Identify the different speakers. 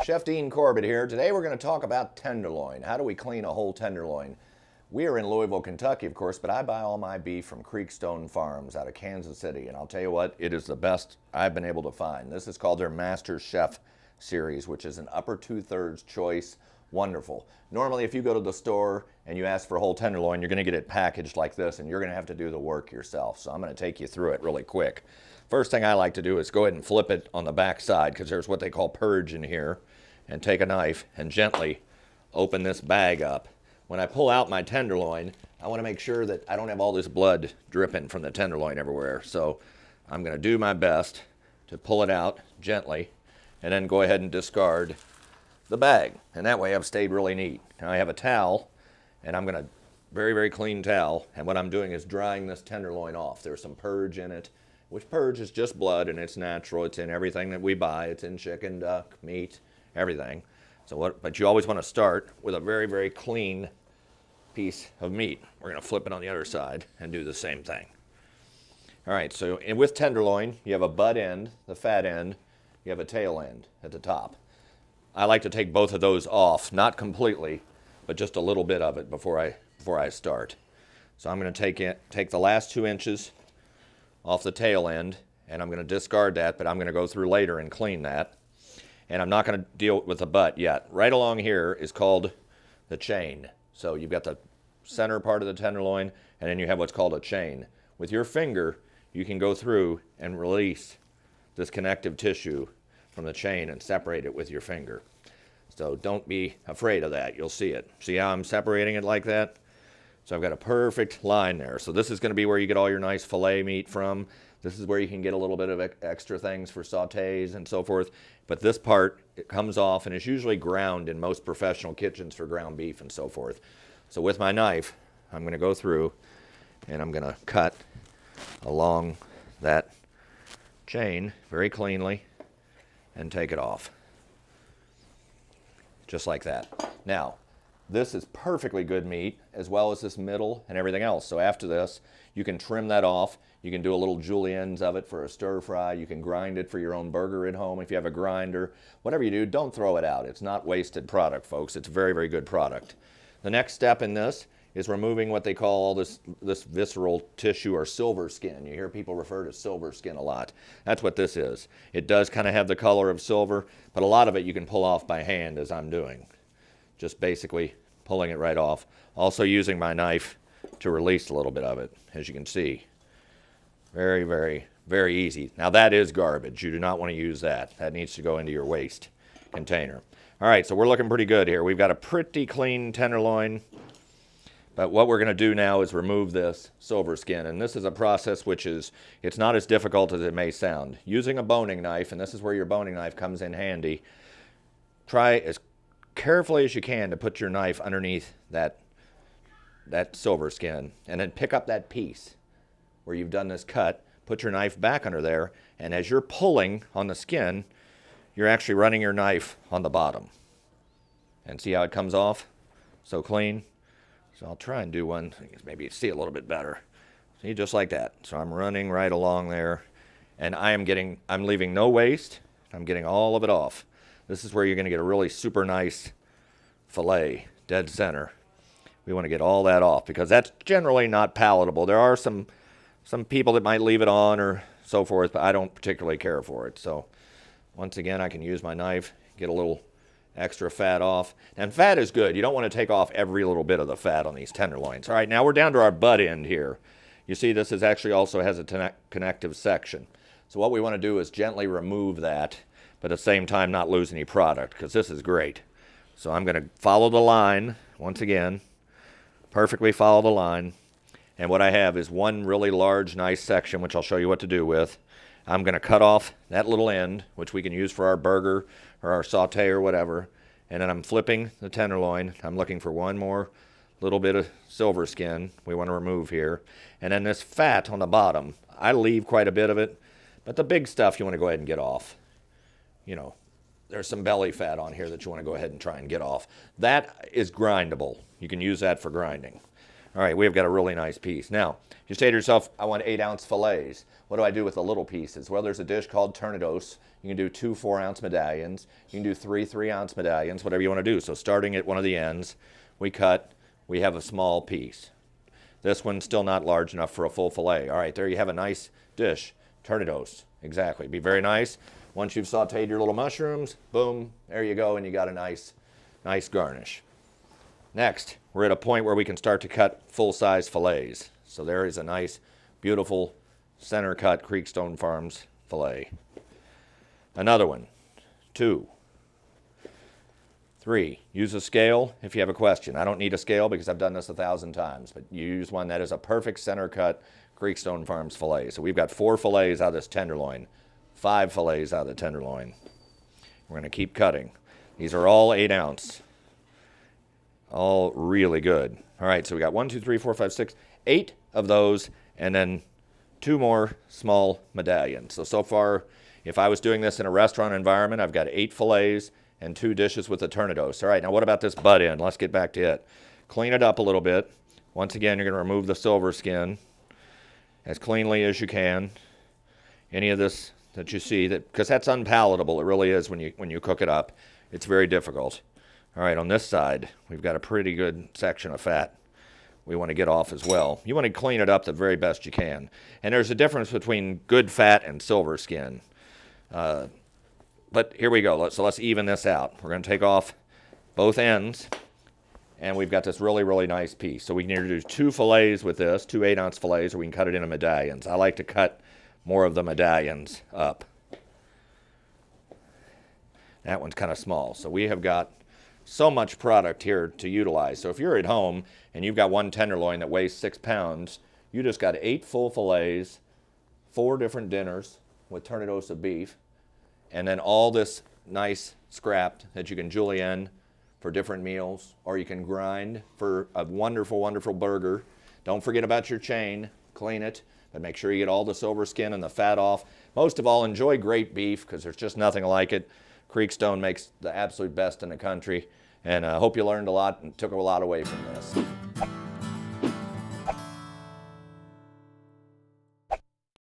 Speaker 1: Chef Dean Corbett here. Today we're going to talk about tenderloin. How do we clean a whole tenderloin? We are in Louisville, Kentucky, of course, but I buy all my beef from Creek Stone Farms out of Kansas City. And I'll tell you what, it is the best I've been able to find. This is called their Master Chef series, which is an upper two-thirds choice. Wonderful. Normally, if you go to the store and you ask for a whole tenderloin, you're going to get it packaged like this, and you're going to have to do the work yourself. So I'm going to take you through it really quick. First thing I like to do is go ahead and flip it on the back side, because there's what they call purge in here, and take a knife and gently open this bag up. When I pull out my tenderloin, I want to make sure that I don't have all this blood dripping from the tenderloin everywhere. So I'm going to do my best to pull it out gently and then go ahead and discard the bag. And that way I've stayed really neat. Now I have a towel, and I'm going to, very clean towel, and what I'm doing is drying this tenderloin off. There's some purge in it, which purge is just blood, and it's natural. It's in everything that we buy. It's in chicken, duck, meat, everything. But you always want to start with a very clean piece of meat. We're going to flip it on the other side and do the same thing. All right, so with tenderloin, you have a butt end, the fat end, you have a tail end at the top. I like to take both of those off, not completely, but just a little bit of it before I start. So I'm going to take the last 2 inches off the tail end, and I'm going to discard that, but I'm going to go through later and clean that. And I'm not going to deal with the butt yet. Right along here is called the chain. So you've got the center part of the tenderloin, and then you have what's called a chain. With your finger, you can go through and release this connective tissue from the chain and separate it with your finger. So don't be afraid of that. You'll see it. See how I'm separating it like that? So I've got a perfect line there. So this is going to be where you get all your nice filet meat from. This is where you can get a little bit of extra things for sautés and so forth. But this part, it comes off and is usually ground in most professional kitchens for ground beef and so forth. So with my knife, I'm going to go through and I'm going to cut along that chain very cleanly and take it off. Just like that. Now, this is perfectly good meat, as well as this middle and everything else. So after this, you can trim that off. You can do a little juliennes of it for a stir fry. You can grind it for your own burger at home if you have a grinder. Whatever you do, don't throw it out. It's not wasted product, folks. It's very good product. The next step in this is removing what they call all this visceral tissue or silver skin. You hear people refer to silver skin a lot. That's what this is. It does kind of have the color of silver, but a lot of it you can pull off by hand, as I'm doing. Just basically pulling it right off. Also using my knife to release a little bit of it, as you can see. Very easy. Now that is garbage. You do not want to use that. That needs to go into your waste container. All right, so we're looking pretty good here. We've got a pretty clean tenderloin, but what we're going to do now is remove this silver skin, and this is a process which is, it's not as difficult as it may sound. Using a boning knife, and this is where your boning knife comes in handy, try as carefully as you can to put your knife underneath that silver skin, and then pick up that piece where you've done this cut, put your knife back under there, and as you're pulling on the skin, you're actually running your knife on the bottom. And see how it comes off? So clean. So I'll try and do one, maybe see a little bit better. See, just like that. So I'm running right along there, and I'm leaving no waste. I'm getting all of it off. This is where you're going to get a really super nice fillet, dead center. We want to get all that off because that's generally not palatable. There are some people that might leave it on or so forth, but I don't particularly care for it. So once again, I can use my knife, get a little extra fat off. And fat is good. You don't want to take off every little bit of the fat on these tenderloins. All right, now we're down to our butt end here. You see this is actually also has a connective section. So what we want to do is gently remove that, but at the same time not lose any product, because this is great. So I'm going to follow the line, once again, perfectly follow the line. And what I have is one really large, nice section, which I'll show you what to do with. I'm going to cut off that little end, which we can use for our burger or our saute or whatever. And then I'm flipping the tenderloin. I'm looking for one more little bit of silver skin we want to remove here. And then this fat on the bottom, I leave quite a bit of it, but the big stuff you want to go ahead and get off. You know, there's some belly fat on here that you want to go ahead and try and get off. That is grindable. You can use that for grinding. All right, we've got a really nice piece. Now, you say to yourself, I want 8-ounce fillets. What do I do with the little pieces? Well, there's a dish called turnitos. You can do 2 4-ounce medallions. You can do 3 3-ounce medallions, whatever you want to do. So starting at one of the ends, we have a small piece. This one's still not large enough for a full fillet. All right, there you have a nice dish. Turnitos, exactly. Be very nice. Once you've sauteed your little mushrooms, boom, there you go, and you got a nice garnish. Next, we're at a point where we can start to cut full-size fillets. So there is a nice, beautiful, center-cut Creek Stone Farms fillet. Another one, 2, 3. Use a scale if you have a question. I don't need a scale because I've done this 1,000 times, but you use one that is a perfect center-cut Creek Stone Farms fillet. So we've got 4 fillets out of this tenderloin, 5 fillets out of the tenderloin. We're going to keep cutting. These are all 8-ounce. All really good. All right, so we got 1, 2, 3, 4, 5, 6, 8 of those, and then 2 more small medallions. So far, if I was doing this in a restaurant environment, I've got 8 fillets and 2 dishes with the turnitos. All right, now what about this butt end? Let's get back to it. Clean it up a little bit. Once again, you're going to remove the silver skin as cleanly as you can. Any of this that you see, because that's unpalatable. It really is when you cook it up. It's very difficult. All right, on this side, we've got a pretty good section of fat we want to get off as well. You want to clean it up the very best you can. And there's a difference between good fat and silver skin. But here we go. So let's even this out. We're going to take off both ends, and we've got this really, really nice piece. So we can either do 2 fillets with this, 2 8-ounce fillets, or we can cut it into medallions. I like to cut more of the medallions up. That one's kind of small. So we have got so much product here to utilize. So if you're at home and you've got one tenderloin that weighs 6 pounds, you just got 8 full fillets, 4 different dinners with turnitos of beef, and then all this nice scrap that you can julienne for different meals, or you can grind for a wonderful, wonderful burger. Don't forget about your chain. Clean it, but make sure you get all the silver skin and the fat off. Most of all, enjoy great beef, because there's just nothing like it. Creek Stone makes the absolute best in the country, and I hope you learned a lot and took a lot away from this.